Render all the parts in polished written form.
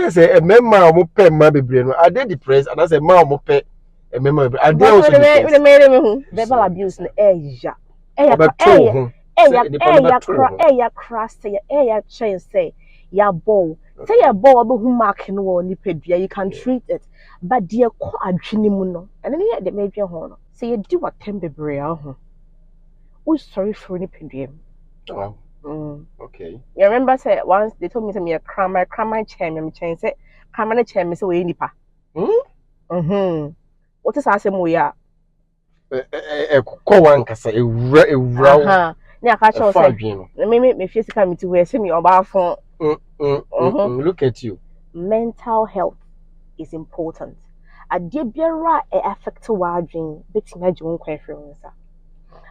I say a member will pay my brain. Are they depressed? And I say, Mom will pay a member. Are they also depressed? Verbal abuse in the air. Ya bow. Say ya bow who mark no nipedia, you can treat it. But dear ko adwinimuno. And then the major horn. Say you do what tembe brea. Oh sorry for nipedia. Wow. Okay. You remember say once they told me to me a cram my chair, me chain say cram my chair, me say we nipa. What is asem we are? Ko wan kasa ewura. Na ka cho say. Me physical me to we say me oba phone. Look at you. Mental health is important. Adie biara affect wadwin betimi agye kwan frɛ nsa.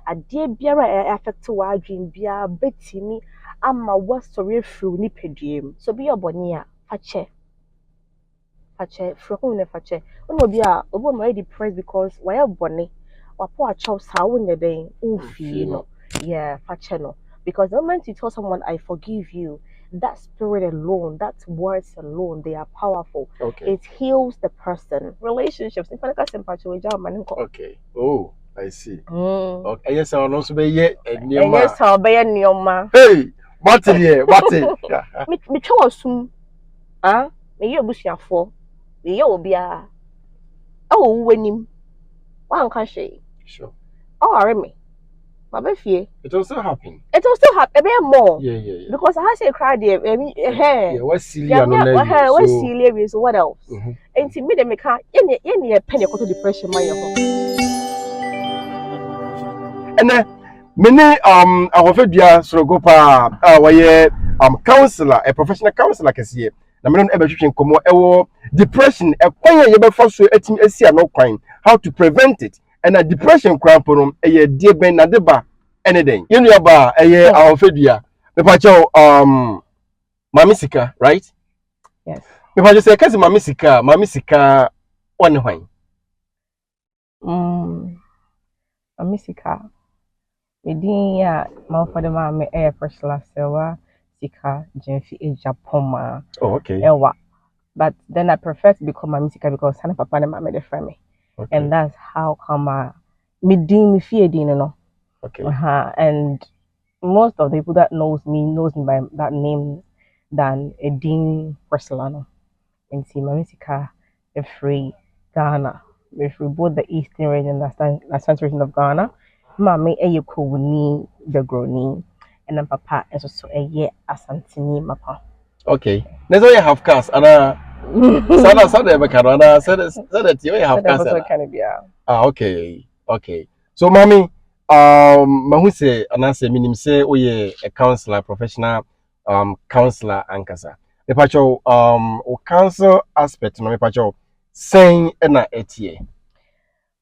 Adie biara affect wadwin bia betimi ama wasori fru ni pediem. So be oboni a fache fro ne fache. Ono bi a obo ma depressed because why oboni wapo a chow sa wonye den unfi no. Yeah, fache no. Because the moment you tell someone I forgive you, that spirit alone, that words alone, they are powerful. Okay. It heals the person. Relationships. Okay. Oh, I see. Okay. Yes, I'll also be yet. Yes, I'll be a Hey, Martin here, Martin. Me chow soon. Ah, me you bush ya for. Me you will be a. Oh, when him. One can say. Sure. Oh, I me. It will still happen. It will still happen. A more. Yeah. Because I say cry there. Yeah, what's silly? What's silly? So what else? And to me, they make any penny to depression. And then many our fedia so go pa counselor, a professional counselor can see. Na me no ebe twetwen komo ewo depression e kwan ye be for so etim esi no kwan how to prevent it. And a depression crampon a dear ben na deba anything. You know about a our fedua. Me pacho Mamisika, right? Yes. Me pacho say cause Mamisika one wine. Mamisika. Me din ya ma for the mama air first last sewa sika jenfi e Japoma. Oh, okay. Ewa. But then I prefer to become Mamisika because sana papa and mama they friend me. Okay. And that's how come me fear no. Okay. And most of the people that knows me by that name than a Dean Porcelano. And see Mamisika, a free Ghana. If we both the eastern region, the central region of Ghana, Mammy a cool the growing, and then Papa is also a year asantini mapa. Okay. There's only half cast and Sada Bacarana said that you have okay. So, mommy, Mahuse, and I say, minim say, oh, yeah, a counselor, professional counselor, and Kasa. The pacho, counsel aspect, no, pacho, saying, and a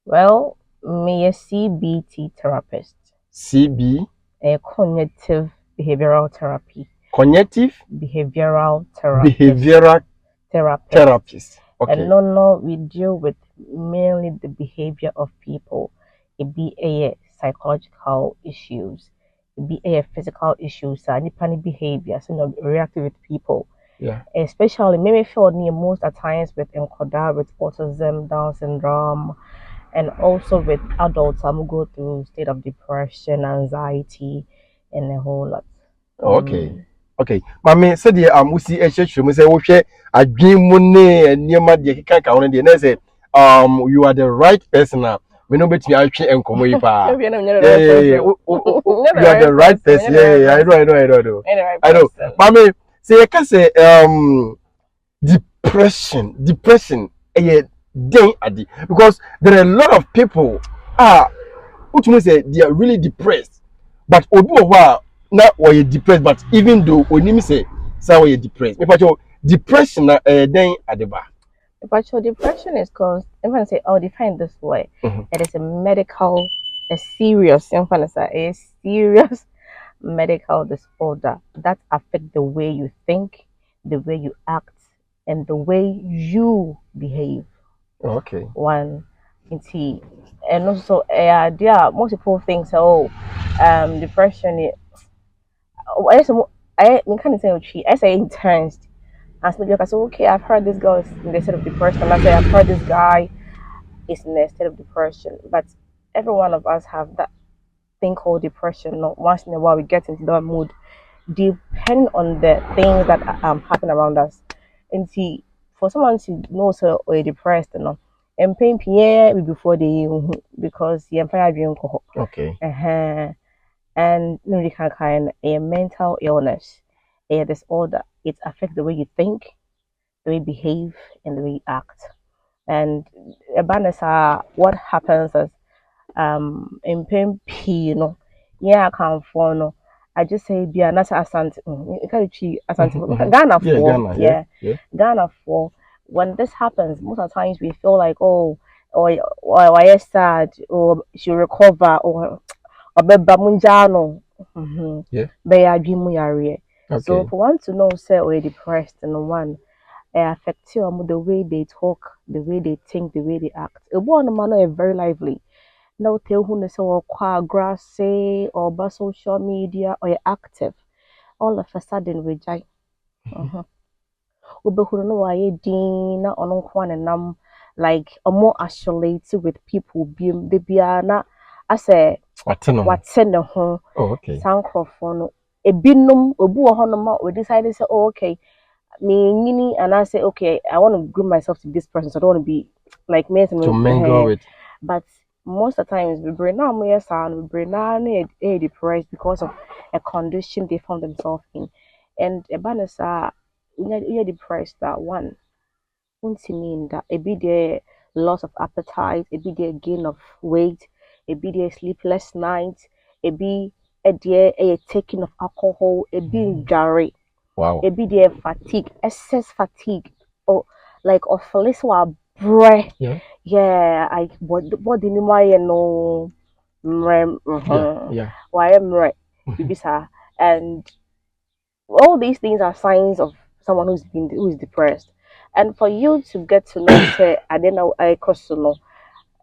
well, me a CBT therapist. CB? A cognitive behavioral therapy. Cognitive? Behavioral therapy. Behavioral therapist. Okay. And no, we deal with mainly the behavior of people. It be a psychological issues, it be a physical issues, any panic behavior, so reactive with people. Yeah. Especially maybe feel near most at times with encoder, with autism, Down syndrome, and also with adults who go through state of depression, anxiety, and a whole lot. Okay. Okay, Mammy said, we see a church, we say, okay, a dream money and near my dear can't count on the say, you are the right person now. We know between actually and come with pa. You are the right person. Yeah, I know. Mammy, say, I can say, depression, a day addi because there are a lot of people, which means they are really depressed, but obi not why you depressed, but even though when say so you depressed, but your depression then at the back. But your depression is caused. Everyone say, "Oh, define this way." It is a serious medical disorder that affects the way you think, the way you act, and the way you behave. Okay. One, and also there are multiple things. So, depression. I can't say I say intense. As maybe I say, okay, I've heard this girl is in the state of depression, and I say I've heard this guy is in a state of depression. But every one of us have that thing called depression. Not once in a while we get into that mood, depending on the things that happen around us. And see, for someone to know so or depressed, and pain yeah before they because the empire being Okay. and you can kind a mental illness, a disorder. It affects the way you think, the way you behave, and the way you act. And Ebanesa, what happens is in pain P, yeah, I can for no. I just say be another asante. You can't cheat asante. Ghana Yeah, for Ghana. Yeah. Yeah. Ghana for when this happens, most of the times we feel like or I sad or she recover or be bamunjano. Yeah. Be a dream yare. So Okay. for one to know say or depressed and one affect you the way they talk, the way they think, the way they act. A one man is very lively. Now tell who say or qua grassy or by social media or you're active. All of a sudden we jai. Ubehuru no waye din na ono kwa nam like a more isolated with people being the biana I say what's in the home. Oh, okay. Sound no a binum obu honoma we decided say oh, okay me nini and I say okay I want to group myself to this person so I don't want to be like me To mingle with. but most of the times we bring now more sound we bring now depressed because of a condition they found themselves in and a banasa you're depressed that one won't mean that it be the loss of appetite it be the gain of weight it be the sleepless nights it be a taking of alcohol it be jarry. Wow. It be there fatigue, excess fatigue, or like of feelings were breath. Yeah. Yeah, I what the name I know, Yeah. why am right, and all these things are signs of someone who is depressed, and for you to get to know, say, I don't know, I cost to know,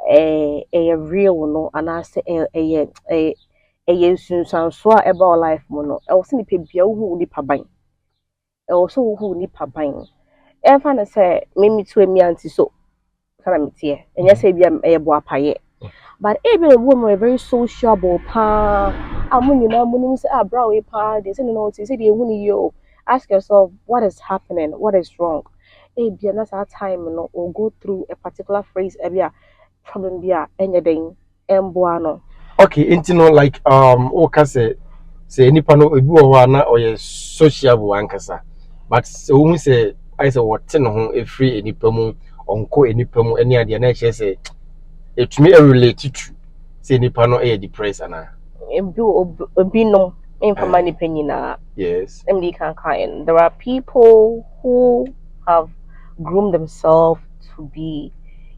a real no, and I say a soon swear about life mono. I was in the pay who nipa bang. Also who nipa bang. Ɛmfa no sɛ memi to emi anti so kana metie ɛnyɛ sɛ bi ɛyɛ bo apaye but ebi a woman are very sociable pa amu nyina mu nim sɛ abra we pa de sɛ no say de ehu ni yo ask yourself what is happening what is wrong ebi na saa time no or go through a particular phrase ebi a problem bi a ɛnyɛ den ɛmboa no okay into no like o ka say nipa no ebi wo ho na oyɛ sociable ankasa but so hu say I say what no ho efiri enipa mu onko enipa mu eni ade na ɛkyɛ sɛ etumi relate to say nipa no e depressed ana ebi no mfa nipa nyinaa yes MD can kind there are people who have groomed themselves to be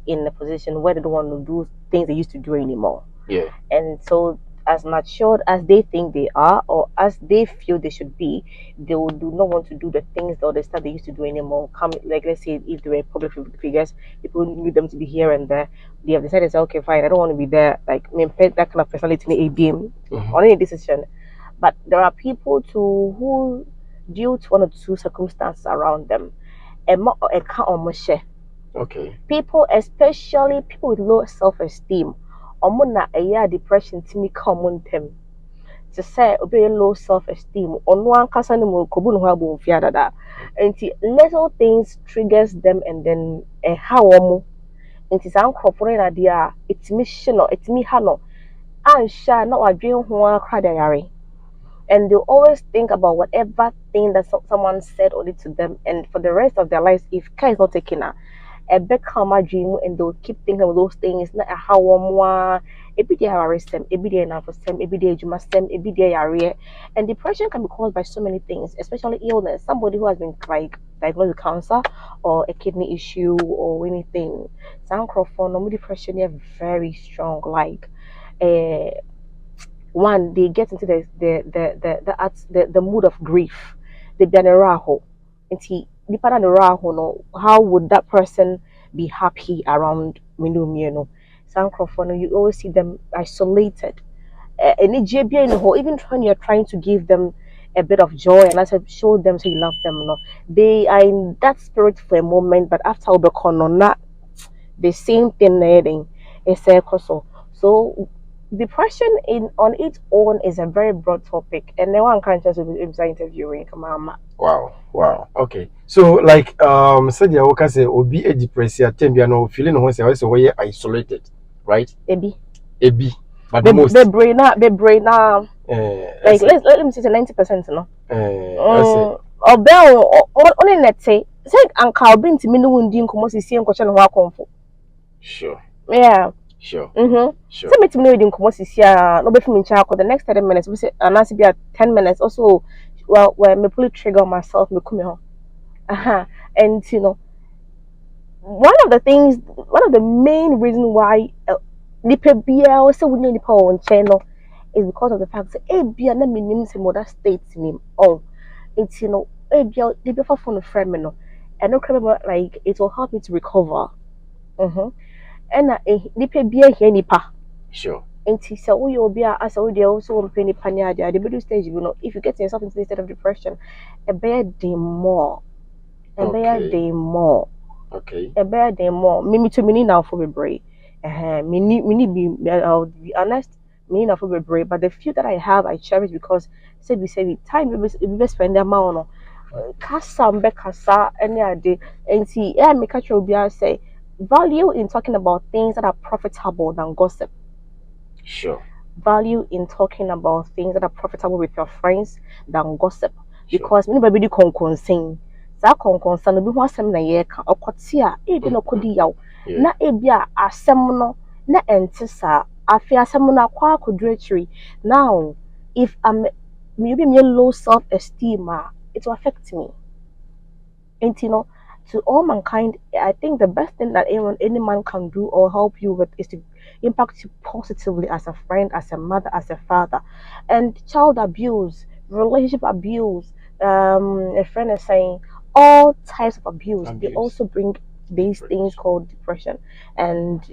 in a position where they don't want to do things they used to do anymore. Yeah. And so as matured as they think they are or as they feel they should be, they will do not want to do the things or the stuff they used to do anymore. Come like let's say if they were public figures, people need them to be here and there. They have decided to say, okay, fine, I don't want to be there. Like that kind of personality in ABM on any decision. But there are people too who due to one or two circumstances around them, a can't okay. People, especially people with low self-esteem, na a depression to me common them. To say obey low self-esteem, on one person will kobun wabo fiada. And little things triggers them and then a how and it's uncorporate idea, it's mission or it's me hano. And sha not a dream who cry and they always think about whatever thing that someone said or did to them and for the rest of their lives if care is not taken out a big karma dream and they'll keep thinking of those things not a how one every day I arrest them every day now for them every day you must them every day I and depression can be caused by so many things especially illness somebody who has been like diagnosed with cancer or a kidney issue or anything sound for normal depression is very strong like one they get into the mood of grief they be an raho and depending on the raho no how would that person be happy around you some you always see them isolated and even when you're trying to give them a bit of joy, and I said, show them so you love them. No, they are in that spirit for a moment, but after not the same thing. It's a so depression in on its own is a very broad topic, and no one can just be interviewing. Come on, Wow, wow. Okay. So like said ya woka say obi a depression time bia no feeling no say we isolated, right? Ebi. But most the brain now. Like let me say 90%, no. Obel on net say anka obi ntimi no wundi nkomo sisi enkoche no ho akonfo. Sure. Yeah. Sure. Sure. So metimi no wudi nkomo sisi a no be fimi ncha akọ the next 30 minutes we say anasi be 10 minutes also well me pull trigger myself me come home. And you know, one of the main reasons why nipa bia o say wunya nipa on channel is because of the fact that bia na minim say mother states name oh it's you know bia they be for phone friend me no and no like it will help me to recover and nipa bia here nipa sure and so we will be as we also on penny panya the middle stage you know if you get yourself into the state of depression a bad day more okay a bad day more me to me now for be brave I'll be honest, me not for brave, but the few that I have, I cherish because say time we spend the amount kasa any day and see yeah me catch you say value in talking about things that are profitable than gossip. Sure. Value in talking about things that are profitable with your friends than gossip. Because many baby do concern. Sa concern no bi ho asem na ye ka okote a e bi no kodi yaw na e bi a asem no na ente sa afi asem no akwa akodretri now if maybe me low self esteem it will affect me and you know to all mankind I think the best thing that any man can do or help you with is to impact you positively as a friend, as a mother, as a father. And child abuse, relationship abuse, a friend is saying all types of abuse. They also bring these things called depression, and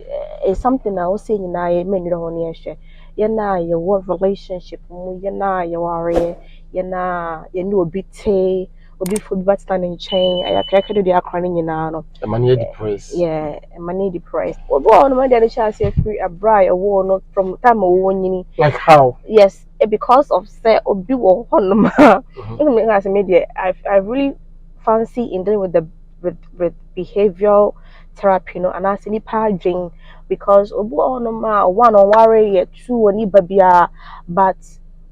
it's something I was saying. I mean, you don't share. You know, your work relationship, you know, you worry, you know, you know, a bit obi food but standing chain. I can do the acronym, you know. The money depressed. Yeah, money depressed. Well, no matter the chance free a bride, a war not from time of one. Like how? Yes, because of say obi wo honoma. Even as a media, I really fancy in dealing with the with behavioral therapy, you know, and as any paging because obi honoma one on worry two on ibabia, but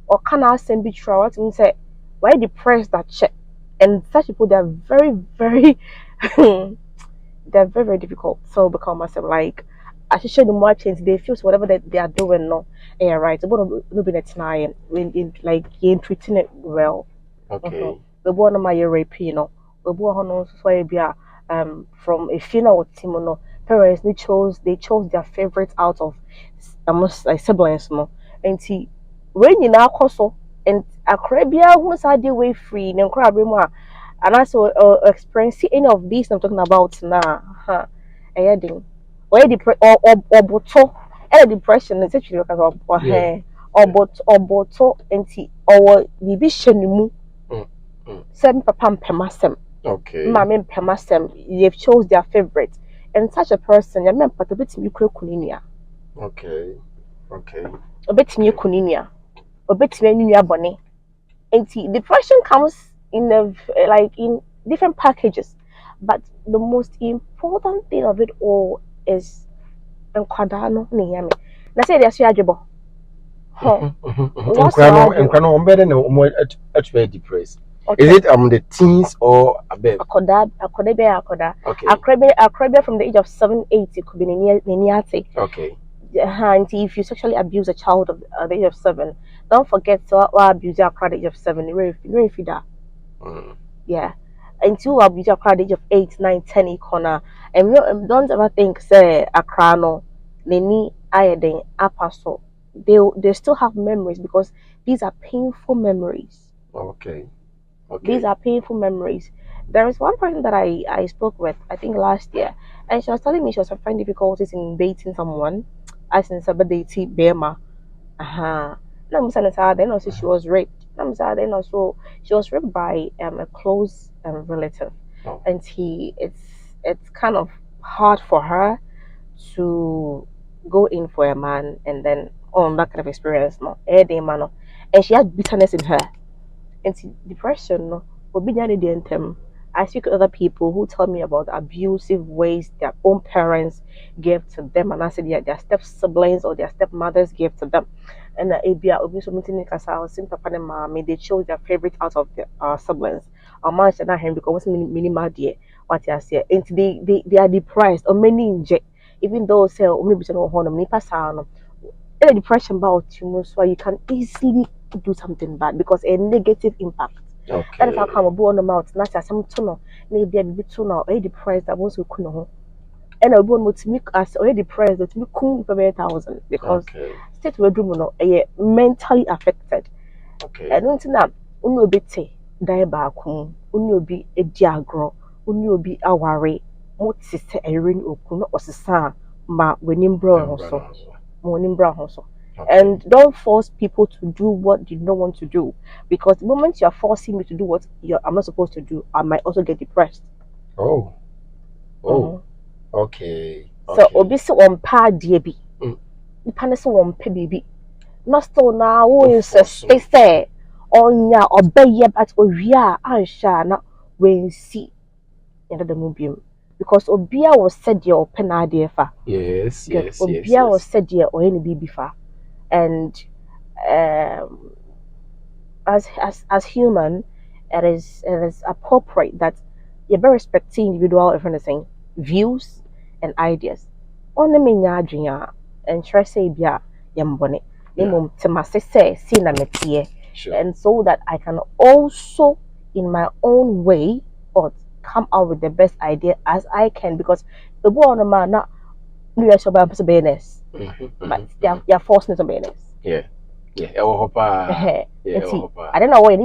or can I send be true what mean say why depressed that check and such people they are very they're very difficult so become myself like I should show them more change they feel so whatever they are doing no yeah right so but be tonight in like in treating it well okay the one of my rape you know the boy no so be from a female team no parents they chose their favorites out of almost like siblings no and see when you now so and Arabia who's are the way free and crab and also experience any of these I'm talking about now ding or boto depression is actually because or boto and or bibi shenimu sem papa pemasem okay mama pemasem they've chose their favorite and such a person you remember to bit me kuninia okay a bit me kuninia a bit me boni and depression comes in in different packages, but the most important thing of it all is nkwadano ne na say there's yajibo nkwadano better no at depressed. Okay. Is it the teens or above? Akoda okay. Akrebe from the age of 7, 8 it could be neniate. Okay. And if you sexually abuse a child of the age of 7, don't forget to abuse your at the age of 7. Yeah. Until you abuse your at the age of 8, 9, 10 corner. And don't ever think say a crano, neni ayedin apaso. They still have memories because these are painful memories. Okay. These are painful memories. There is one person that I spoke with, I think last year, and she was telling me she was finding difficulties in dating someone, as in somebody dating Bema. Then also she was raped. I'm sad, and also she was raped by a close relative, and it's kind of hard for her to go in for a man and then on that kind of experience, no, and she had bitterness in her. And see, depression, no, I speak to other people who tell me about the abusive ways their own parents gave to them, and I said their step siblings or their stepmothers gave to them. And ABA, obviously, because I was seeing Papa and Mommy, they chose their favorite out of the siblings. Our man said, him because minimal dear, what I say, and they are depressed or many inject, even though say, only be no honor, nipa sound, and depression about you, so you can easily do something bad because a negative impact. Okay. And if I come aboard the mouth, not as some tunnel, maybe a bit too now, depressed that was who couldn't. And I want to make us already depressed that we couldn't for 1,000 because state bedroom no mentally affected. Okay. And don't know unu obi te die back home, unu obi a diagro, unu obi aware, mo ti se erin okun or sisa ma wenim bro so. And don't force people to do what you don't want to do, because the moment you are forcing me to do what I'm not supposed to do, I might also get depressed. Okay. So obviously on par DB. The panel on baby. Not still now who is a space on ya obey but ya and shana when see into the movie. Because Obia was said your pen idea fa. Yes. Obia was said your or any baby fa. And as human, it is appropriate that you're very respecting individual everything, views and ideas. On the minya and try say bia yambone. And so that I can also in my own way or come out with the best idea as I can, because the boy on the man not New York business, but they're forcing to business. Yeah. I don't know why you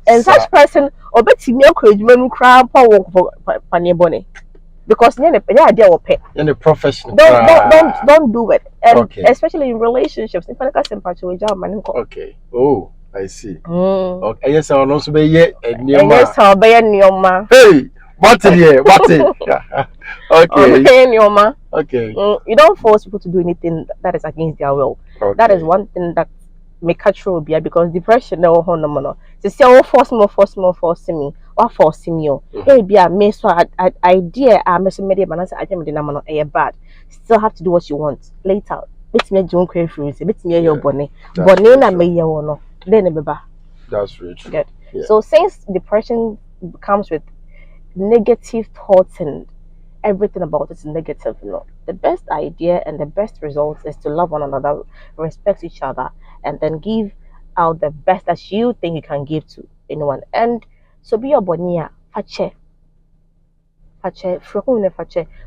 and such person or bet me because the professional don't do it, and especially in relationships. Okay. Oh, I see. Okay. Yes, I'll also be yet and hey, what okay. You don't force people to do anything that is against their will. That is one thing that may catch you because depression no honomono. To say oh force me, or force me. Hey, be a me so idea I must media man I can be bad. Still have to do what you want. Later, let me don't crave for it. Let me your bonnet. Bonnet na me no. Then that's really true. Good. Yeah. So since depression comes with negative thoughts and everything about it is negative, the best idea and the best result is to love one another, respect each other, and then give out the best that you think you can give to anyone. And so be your bonia fache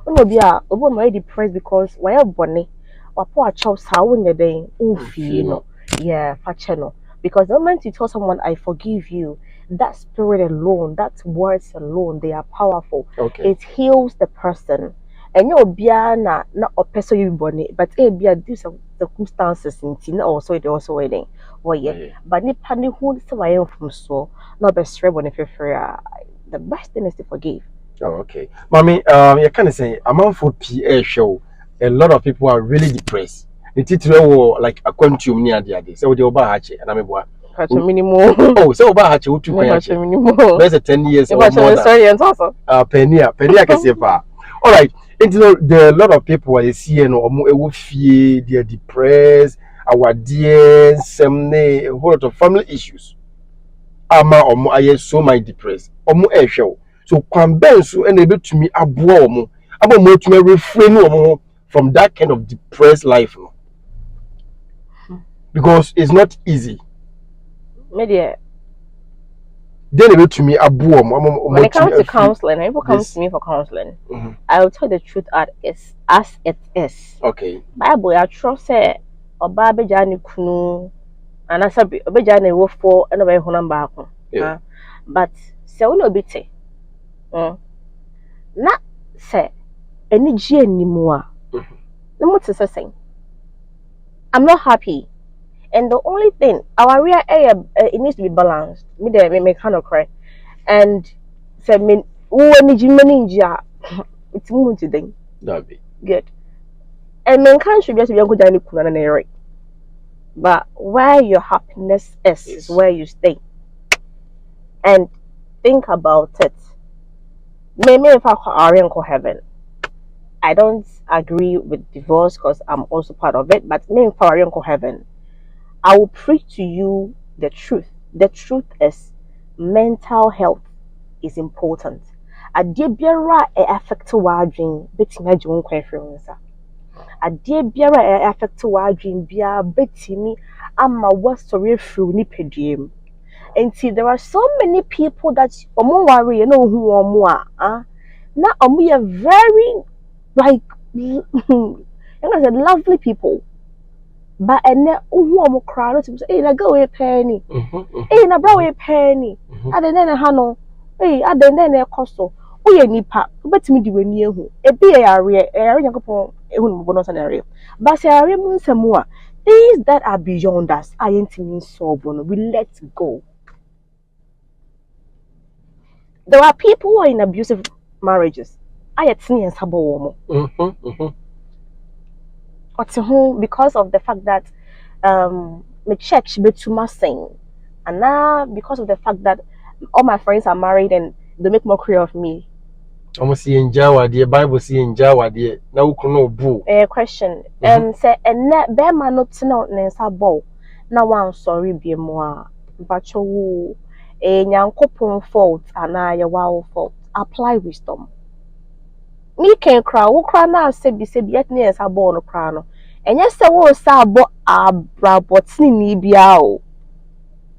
uno be a obo depressed because why a bonny wapo a chops how when you're doing yeah fache no, because the moment you tell someone I forgive you, that spirit alone, that words alone, they are powerful. It heals the person. And you'll be not a person you born, but it be a do some circumstances in also it also wedding. Well, yeah, but Nipani who is away from so not best when if you're the best thing is to forgive. Okay, mommy, you can say among for PA show, a lot of people are really depressed. The title like a quantum near the other. So the Obahachi and I'm oh, so Obahachi who took there's a 10 years or more. Penny, I can say all right. You know, there are a lot of people are seeing or fear, they're depressed, our dear, some a whole lot of family issues. Ama or I so my depressed or more show. So Kwambensu and able to me abo more to me refrain from that kind of depressed life. Because it's not easy. Media. Then able to me abo when it comes to counseling, when people come to me for counseling, I will tell the truth as it is. Okay. Bible I trust say oba beja ni kunu anasabi obeja na ewo for and obe honam baako. But se wo no bite. Na se eni ji animu a. Na mo tse sen. I'm not happy. And the only thing, our real it needs to be balanced. Me there, me kind of cry. And say me, when you manage, it's moving today. That be Good. And men can't should just be uncle Danny Kuna. But where your happiness is where you stay. And think about it. Maybe if I go heaven. I don't agree with divorce because I'm also part of it, but maybe if I go heaven, I will preach to you the truth. The truth is mental health is important. Adeɛ biara affect w'adwene betumi agye wo nkwa afiri wo nsa. Adeɛ biara affect w'adwene biara betumi ama w'asɔre afiri wo nipadua mu. And there are so many people that omo worry, you know who omo a na omo are very like lovely people. But and who omo cry not to say, hey, na go away penny. Hey, na bra away penny. And then hano, hey, and then e koso. Oye nipa, betimi di wani ehu. Ebi e are Yakopon ehun mo no scenario. But say are mu nsemu a things that are beyond us, I ain't mean solve no. We let go. There are people who are in abusive marriages. I had seen sabo because of the fact that my church be too much sing, and now because of the fact that all my friends are married and they make mockery of me. Almost see in Jawa, the Bible see in Jawa, the now no boo. Question and say and net bear man not to know sabo. Now I'm sorry be more, but you a nyankopon fault and I a wow fault. Apply wisdom. Me can cry, who cry now, say yet near sabo no crano. And yes, I will sabo a brabotini biao.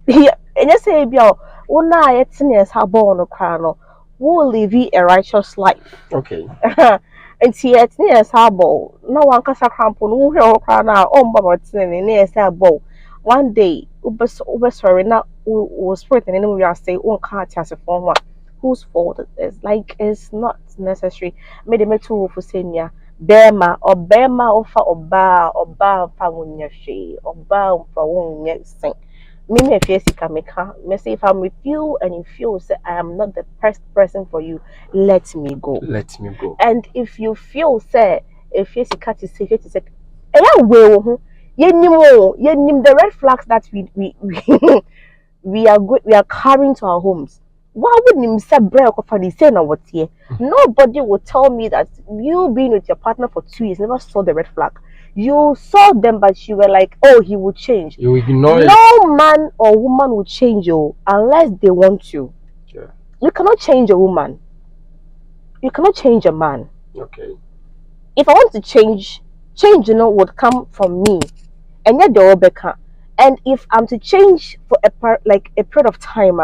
And yes, say biao, una yet near sabo no crano. Will live a righteous life. Okay. And see yet near sabo. No one can crampon who hear crana on babotini near sabo. One day, Uber sorry, now was spreading and we are saying, one can't has a form one. Whose fault it is? Like, it's not necessary. Made a metal for senior. Bema or for oba for one year she or bow for 1 year sing. Me if yes can make her. Me say if I'm with you and you feel say I am not the best person for you, let me go. Let me go. And if you feel say if yes cat is safe, it is well. Yenim the red flags that we are carrying to our homes. Why wouldn't him say break for the same or what here? Nobody will tell me that you being with your partner for 2 years never saw the red flag. You saw them, but you were like, oh, he will change. You ignore it. No man or woman will change you unless they want to. Yeah. You cannot change a woman. You cannot change a man. Okay. If I want to change, would come from me. And yet the Ropheka. And if I'm to change for a period of time,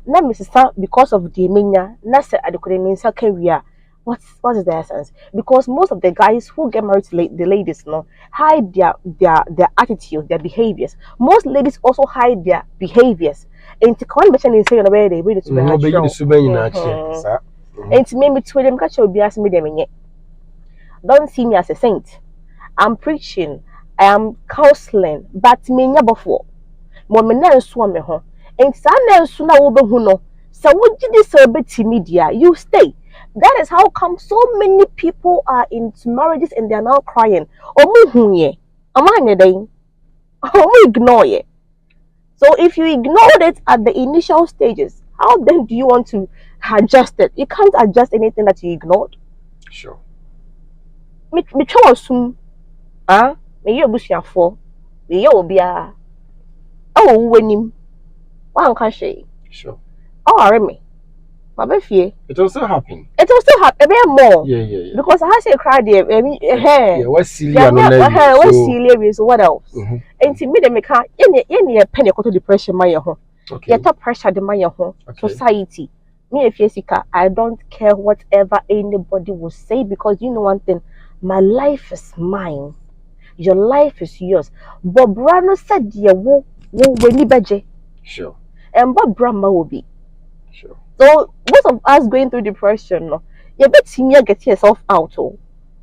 na Mrs. because of the mania, nasa adequate means career. What is the essence? Because most of the guys who get married to the ladies, hide their attitude, their behaviors. Most ladies also hide their behaviors. And to come and say on way they read it to and to me to them catch your bias me them. Don't see me as a saint. I'm preaching, I am counseling, but me never before. Moment swam me home. And sana sooner over who so what did this bit media? You stay. That is how come so many people are in marriages and they are now crying. Ignore it. So if you ignored it at the initial stages, how then do you want to adjust it? You can't adjust anything that you ignored. Sure. Me soon. Me you bush for. Me you be a. Oh, when him. One can say. Sure. Oh, I me. It also happened. It also happened more. Yeah. Because I say cry there. Yeah, what's silly? What's silly? So what else? And to me, they make any penny to depression, my home. You top pressure the my home. Society. Me if Jessica, I don't care whatever anybody will say because you know one thing. My life is mine. Your life is yours. But Brano said, "Yeah, wo when you Sure. And Bob Brahma will be. Sure. So most of us going through depression, you bet senior get yourself out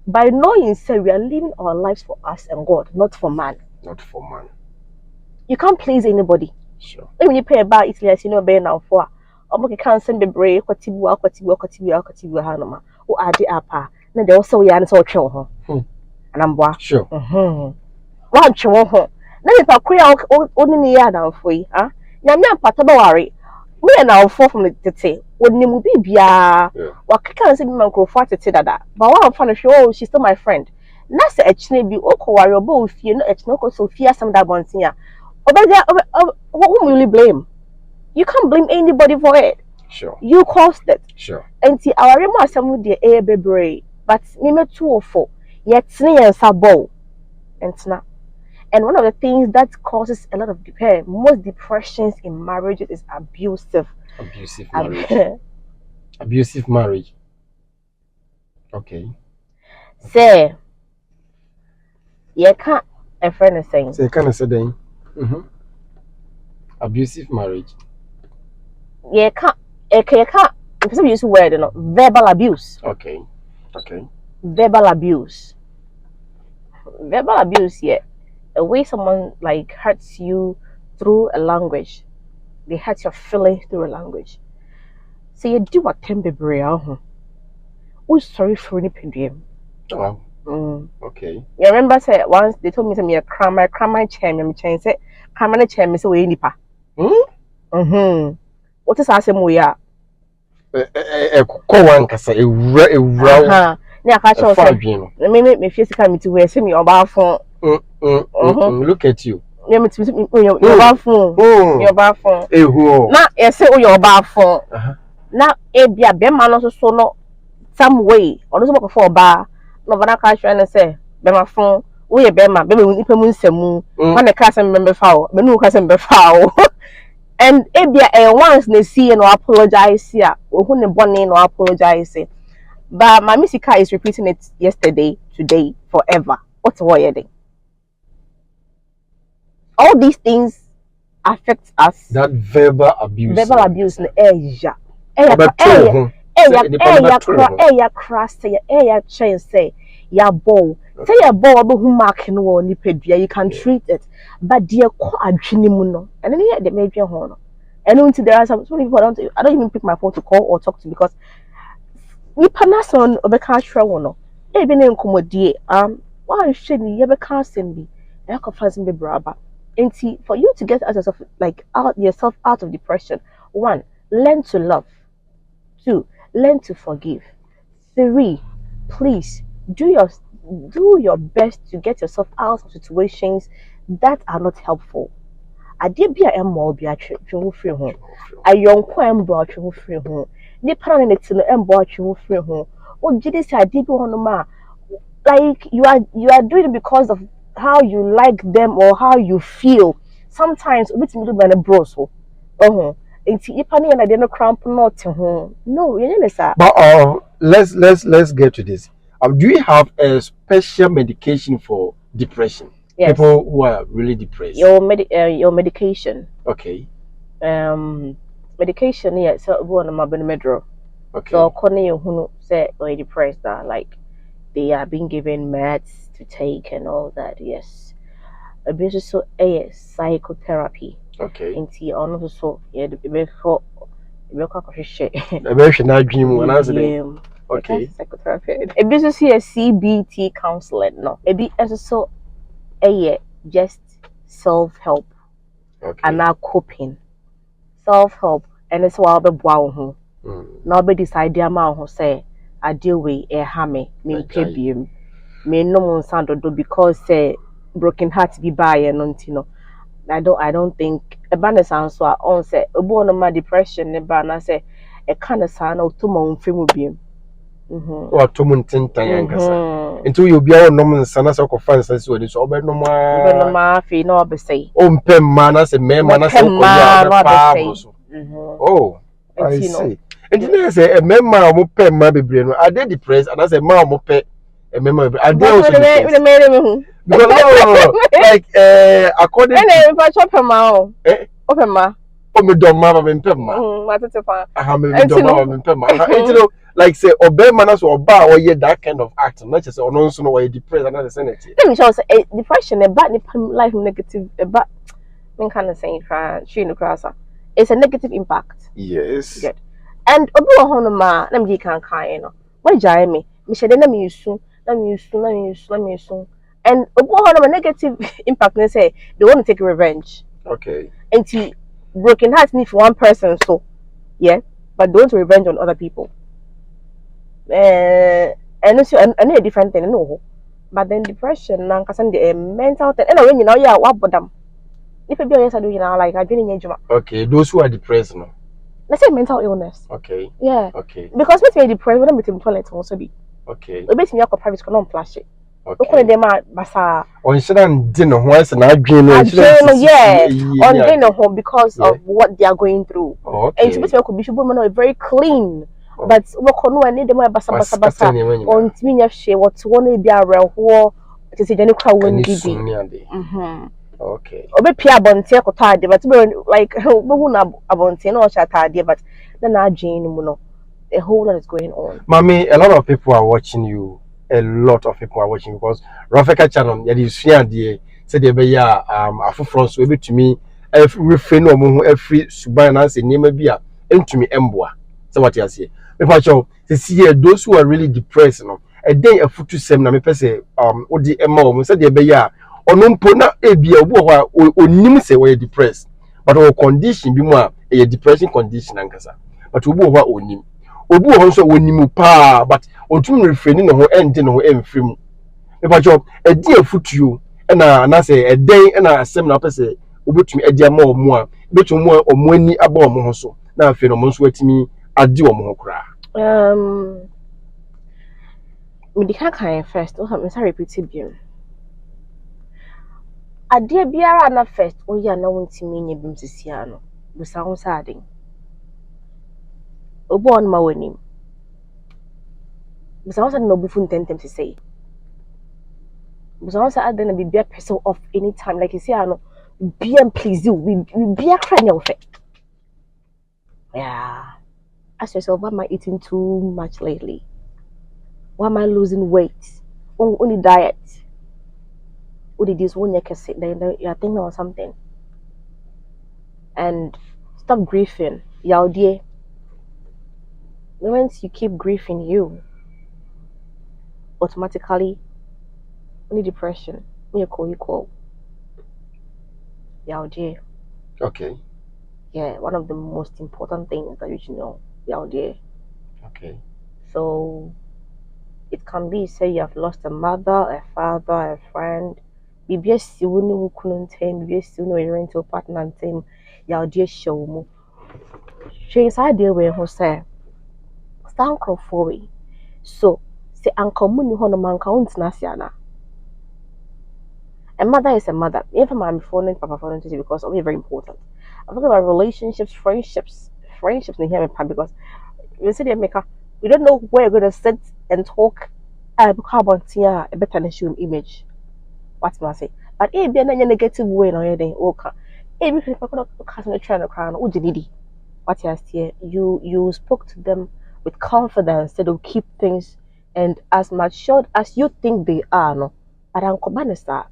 by knowing say we are living our lives for us and God, not for man. Not for man. You can't please anybody. Sure. When you pay a bar, it's like you know being now for. Okay, can't send the break. Kotibu, hanoma. Who are the apa? Then they also yan so chill. And I'm wa. Sure. One chill. Then if I create only near now for you, ah. Yamia patabawari. We are now four from the tea. When you be bia, what can't say man go for to that. But one of the show, she's still my friend. That's a chinny be oko warrior, if you know it's no so fear some that one here. Whom will you blame? You can't blame anybody for it. Sure. You caused it. Sure. And see, our remarks some with the air baby, but me 2 or 4. Yet, and sabo. And snap. And one of the things that causes a lot of most depressions in marriages is abusive. Abusive marriage. Abusive marriage. Okay. Say, you can't. A friend is saying. Say, kind of saying. Abusive marriage. You can't. You can't. If some use word, verbal abuse. Okay. Okay. Verbal abuse. Verbal abuse, yeah. A way someone like hurts you through a language, they hurt your feelings through a language. So you do what can be brave. Who's sorry for any pedium? Wow. Okay. You remember say once they told me some cram my chair, me chain say cram my chair, me say we nipa. What is asem we are? Ko wan kasa ewura. Na ka cho say. Me physical me to we say me oba phone. Look at you. Me your oba phone. Your oba phone. Na e say o your oba phone. Na e bia be ma no so no some way. Or so go for oba. No bana ka hwe na say be ma phone. Wo ye be ma be me nipa mu nsemu. Wan na ka say me fa o. Me nu ka say me fa o. And once they see and apologize here, who ne bonne no apologize. But my Missika is repeating it yesterday, today, forever. What's what? All these things affect us. That verbal abuse. Verbal abuse in Asia. Ya bow. Say ya bow who mark no ni pedua, you can treat it. But dear ko adwini mu no. And then here they make your horn. And until there are some people I don't even pick my phone to call or talk to because you panason obeka hwe no. E bi ne nkomodie why should you be casting me? I confess me braba. And see, for you to get yourself yourself out of depression, 1, learn to love. 2, learn to forgive. 3, please do your best to get yourself out of situations that are not helpful. Adebia emmo bi atwe free ho. Ayonko embo atwe free ho. Ni para ne ti no embo atwe free ho. O gide say adebi ho no ma like you are doing it because of how you like them or how you feel. Sometimes with me do be na bros ho. Enti ipa ne na de no cramp not ho. No, you know sir. But let's get to this. Do you have a special medication for depression? Yes. People who are really depressed. Your medication. Okay. Medication, yeah. So go on my benemedro. Okay. So according you who say you're depressed, that like they are being given meds to take and all that. Yes. Abuse so psychotherapy. Okay. Into also yeah before shit. Okay. Psychotherapy. A business here CBT counseling. No. A bit so just self-help. Okay. And now coping. Self-help and it's why be now be decide the amount who say I deal with a hammy me pay me no one sound do because say broken heart be by and no. I don't think a banner sounds so on say a born my depression and banner say a kind of sound of two months film beam. Or 2 months in time until you be our normal son as a conference as well. It's over no more fee no be say. Pem manas and men manas. Oh, I see. And then I say a member who pay my baby. Are they depressed? And I say, Mom, will pay a member. Are they also depressed? Because, like, according to. Open ma. Oh, me don't mama me pema. What is it? Aha me don't mama me pema. You know, like say obey manas or bar or ye that kind of act. Not just on also know why you depressed and senate. Let me show you depression, a bad life negative, a bad thing kind of saying she in the class. It's a negative impact. Yes. Good. And obi wa hono ma na me kan kan no. Why jai me? Me shede na me yusu, na me yusu. And obi wa hono ma negative impact they say they want to take revenge. Okay. And broken heart need for one person so. Yeah, but don't revenge on other people. And it's a different thing no. But then depression na kasan the mental thing. And when you know yeah, what bodam. If you be honest, I do you know like I didn't enjoy. Okay, those who are depressed no. Let's say mental illness. Okay. Yeah. Okay. Because me depressed when I'm in toilet also be. Okay. We bet me akọ private school no flash it. Okay. Okọ dem basa. On shouldn't dinner once and I dream Yeah. On dinner home because of what they are going through. Okay. And so could be very clean. But we no any dem basa. On timi nya hwe what one be areho it say jani kwa won bibi. Okay. Obe pia abonte akota ade but like obehu na abonte na o chata ade but na adwin mu no a whole lot is going on. Mommy, a lot of people are watching you. A lot of people are watching because Ropheka channel, yeah, you see and the said they be afu front so able to me every friend or mo every suban say name be into me emboa. So what you say? Me pa show see those who are really depressed, you know. A day a foot to sem na me say odi emma o said they be ono mpo na ebia obu ho onim say we depressed but our condition bi mu a depression condition ankasa but obu ho onim obu ho so onim pa but otum refrain no ho end no ho emfrim me ba job e di afutuo na say e den na asem na pese obetumi adi ama omo a betum omo ani aba omo ho so na afi no mo so atimi adi omo ho kra me di kan first o me say repeat it Adia biara na first oya na wontimi nya bim sisia no busa ho saadin obo on ma wanim busa ho saadin no bufu ntentem se say busa ho saadin na bibia person off anytime like you see no be and please you we be a cry your fe yeah ask yourself why am I eating too much lately, why am I losing weight, only diet. Did this one you can sit there you're thinking of something and stop grieving y'all dear. Once you keep grieving you automatically only depression you call y'all dear. Okay. Yeah, one of the most important things that you should know y'all dear. Okay. So it can be say you have lost a mother, a father, a friend. Bibi si woni wukunu ntem bibi si woni rental partner ntem ya odi show mu she sa de we ho say stand crop for we so say anka mu ni ho no manka untina sia na a mother is a mother even my phone and papa phone because it's very important. I'm talking about relationships, friendships in here because we say they make we don't know where you're going to sit and talk about a better than show image. What must I say? But if you're not in a negative way, no, you're then okay. If you're not casting a trend crown, what you what you say, you spoke to them with confidence that will keep things and as matured as you think they are, no. But I'm commanding that,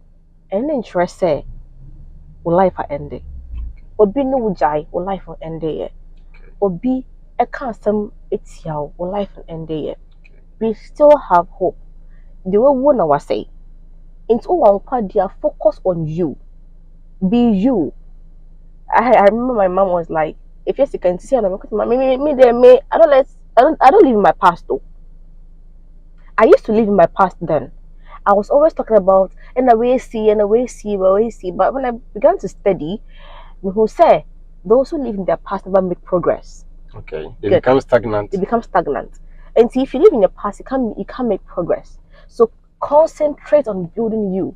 and then interest say, will life end? Obi no jai, will life end it? Obi a custom it's your will life end it? We still have hope. The way one I say. It's all on they are focused on you. Be you. I remember my mom was like, if yes you can see me, I don't live in my past though. I used to live in my past then. I was always talking about and a way see, but when I began to study, who say those who live in their past never make progress. Okay. They become stagnant. And see if you live in your past, you can't make progress. So concentrate on building you.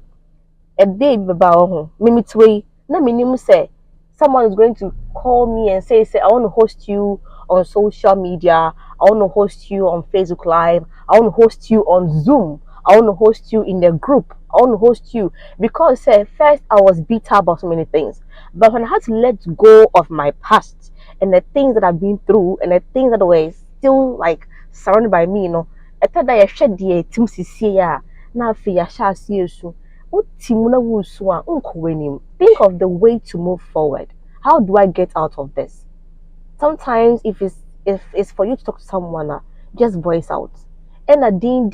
A day about way. Na minimum say someone is going to call me and say I want to host you on social media, I want to host you on Facebook Live, I want to host you on Zoom, I want to host you in the group. I want to host you because first I was bitter about so many things. But when I had to let go of my past and the things that I've been through and the things that were still like surrounded by me, I thought that I shed the team CCA. Now fear shall see you soon. Think of the way to move forward. How do I get out of this? Sometimes if it's for you to talk to someone, just voice out. And a din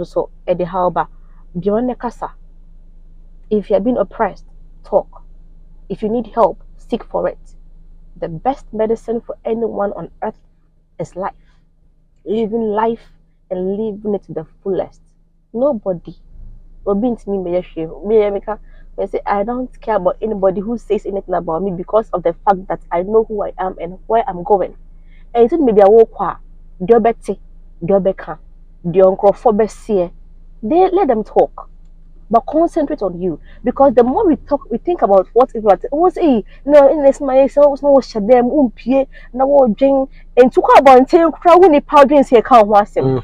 so at the harbor beyond the casa. If you have been oppressed, talk. If you need help, seek for it. The best medicine for anyone on earth is life. Living life and living it to the fullest. Nobody will be to me. I say I don't care about anybody who says anything about me because of the fact that I know who I am and where I'm going. And it maybe I walk the uncle they let them talk. But concentrate on you because the more we talk, we think about what it was. In this my self, no share them, no drink, and to about and crowd when the powder here can't wash him.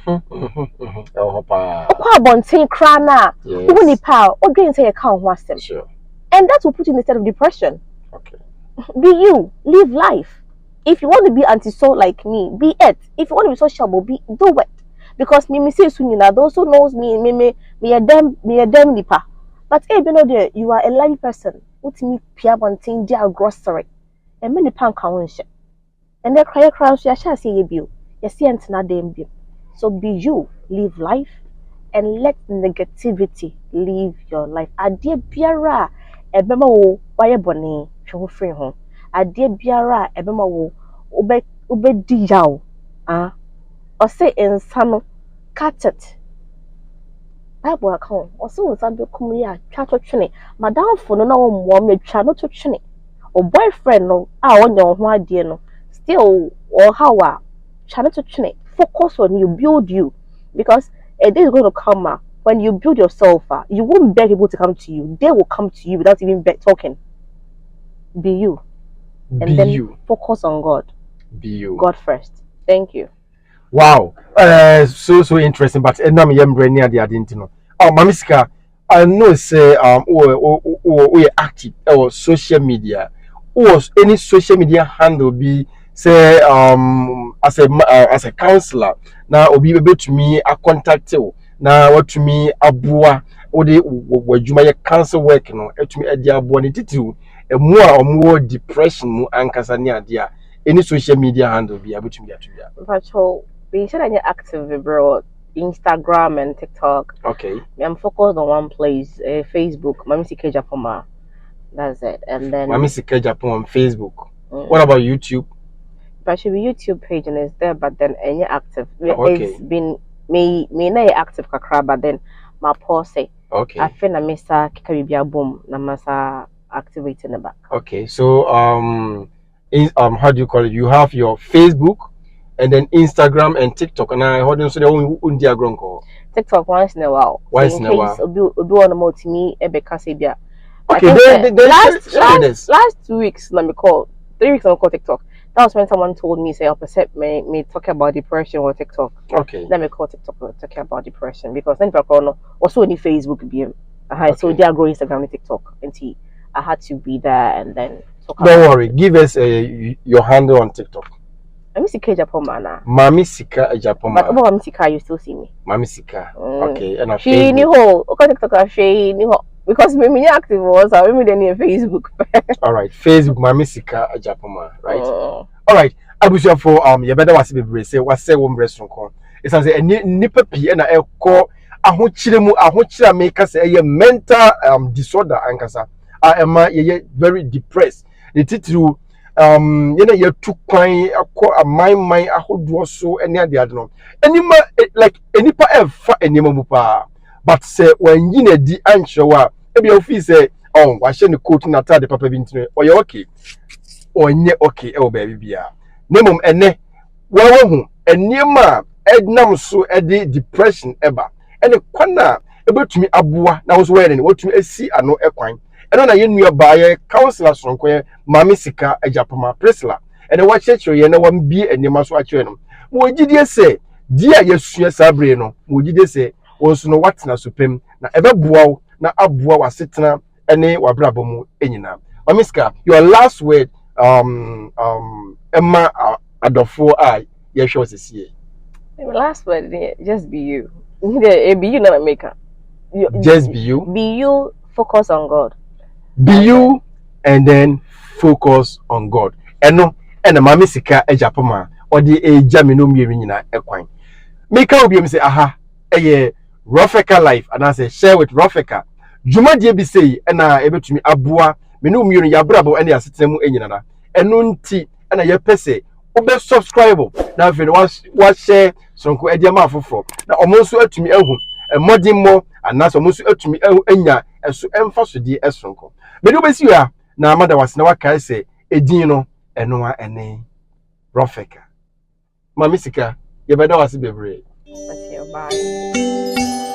Bonting crana, when the power or drinks here can't wash them. And that will put you in a state of depression. Okay. Be you, live life. If you want to be anti-social like me, be it. If you want to be sociable, do it. Because me say Sunina, those who knows me a damn nipa. But there, you are a lively person. What me pia bonting dia grocery. And many pound count. And the cry crowds ya shall see you. You see antina dem. So be you, live life and let negativity live your life. Adie biara ebema wo waye boni hwe free ho. Adie biara ebema wo obe di yaw. Or say in some catch it. Bible account or so some be come here chat to chine. Madam for no one me try not to chine. Or boyfriend no on your ho ade no. Still or how try not to chine. Focus on you, build you. Because a day is going to come when you build yourself, you won't beg people to come to you. They will come to you without even talking. Be you. And then focus on God. Be you. God first. Thank you. Wow, so interesting. But now me near the didn't know. Oh, Mamisika, I know say we active or social media. Or any social media handle be say as a counselor. Now obi able to me a contact you. Now what to me abua or the wajuma council work no to me a dia boni titu a more depression mu ankasa ni adia. Any social media handle be able to me at you. We should be active, bro. Instagram and TikTok. Okay. I'm focused on one place, Facebook. Mamisika Japoma. That's it. And then Mamisika Japoma on Facebook. What about YouTube? But should be YouTube page and it's there, but then any active. Okay. It's been me not active kakra, but then my pause. Okay. I feel na Mr. Kikaribia boom na masa activating the back. Okay. So how do you call it? You have your Facebook. And then Instagram and TikTok, and I heard them say they own diagram call. TikTok once in a while. Once in a while. Obi on the multi Ebeka. Okay, last 2 weeks, let me call 3 weeks. I'll call TikTok. That was when someone told me, say, I'll percept me talk about depression or TikTok. Okay. Let me call TikTok talking about depression because then people also in Facebook BM. So they are growing Instagram and TikTok, and I had to be there and then talk. Don't worry, give us your handle on TikTok. Mamisika Japoma. Mamisika Japoma. But about Mamisika, you still see me. Mamisika. Okay. And she knew ho. Okay, TikTok. She knew ho. Because me active was I remember then Facebook. All right. Facebook Mamisika Japoma. Right. All right. Abusia for you better was be say what say one restaurant call. It's as a nipa pi na e call ahochire make us a mental disorder ankasa. Am ye very depressed. The title you took kwan a my ahodo so any other no anima like enipa efa enima mu pa but say when you na di answer e be office say oh wa she ne coat na tade papa bi ntino o ye okay onye okay e o ba bibia nemum ene wa hu enima ednam so e depression eba ene kwana ebetumi aboa na wo so we ne wotumi asi ano ekwan eno na ye nua ba ye counselor sonko ye Mamisika Japoma Priscilla and the watch ye na wan bi enima so akire no mo gidie se dia ye sua sabre no mo gidie se wonso no watena supem na ebeboa wo na aboa wasetena ene wabrabo mu enyina. Mamiska, your last word Emma adofo ai ye hwe osisi. Last word, just be you. Be you, not maker. Just be you. Be you. Focus on God. Be you, and then focus on God. Eno, mami sika ejapoma. Odi ejami no mieri nyina ekwan. Meka obi em say aha, Ropheka life, and I say share with Ropheka. Juma die bi say na ebetumi aboa me no mieri ya brabo ene asetena mu enyina na. Eno nti na ye pese obe subscribe na fe wa share sonko ediama afoforo na omo nso atumi ahu modern mo anaso omo nso atumi anya eso emfa so die esonko me do besi ya na amada wasena waka se edin no eno a ene Ropheka mami sika ye beda wase bebre Bye.